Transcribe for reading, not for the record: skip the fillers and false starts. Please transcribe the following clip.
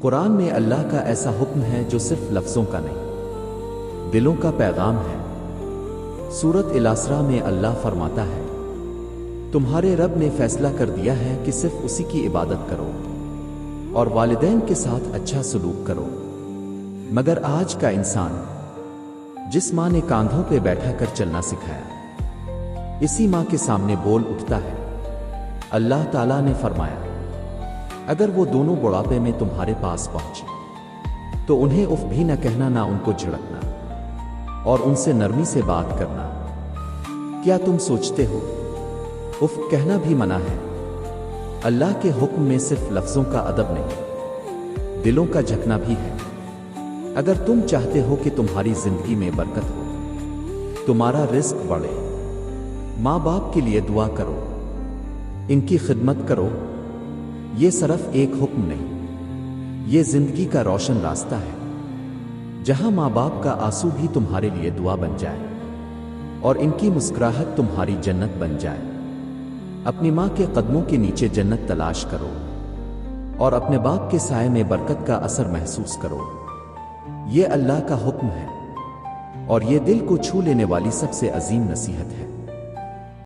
قرآن میں اللہ کا ایسا حکم ہے جو صرف لفظوں کا نہیں، دلوں کا پیغام ہے۔ سورۃ الاسراء میں اللہ فرماتا ہے، تمہارے رب نے فیصلہ کر دیا ہے کہ صرف اسی کی عبادت کرو اور والدین کے ساتھ اچھا سلوک کرو۔ مگر آج کا انسان، جس ماں نے کاندھوں پہ بیٹھا کر چلنا سکھایا، اسی ماں کے سامنے بول اٹھتا ہے۔ اللہ تعالیٰ نے فرمایا، اگر وہ دونوں بڑھاپے میں تمہارے پاس پہنچے تو انہیں اف بھی نہ کہنا، نہ ان کو جھڑکنا، اور ان سے نرمی سے بات کرنا۔ کیا تم سوچتے ہو اف کہنا بھی منع ہے؟ اللہ کے حکم میں صرف لفظوں کا ادب نہیں، دلوں کا جھکنا بھی ہے۔ اگر تم چاہتے ہو کہ تمہاری زندگی میں برکت ہو، تمہارا رزق بڑھے، ماں باپ کے لیے دعا کرو، ان کی خدمت کرو۔ یہ صرف ایک حکم نہیں، یہ زندگی کا روشن راستہ ہے، جہاں ماں باپ کا آنسو بھی تمہارے لیے دعا بن جائے اور ان کی مسکراہٹ تمہاری جنت بن جائے۔ اپنی ماں کے قدموں کے نیچے جنت تلاش کرو اور اپنے باپ کے سائے میں برکت کا اثر محسوس کرو۔ یہ اللہ کا حکم ہے اور یہ دل کو چھو لینے والی سب سے عظیم نصیحت ہے۔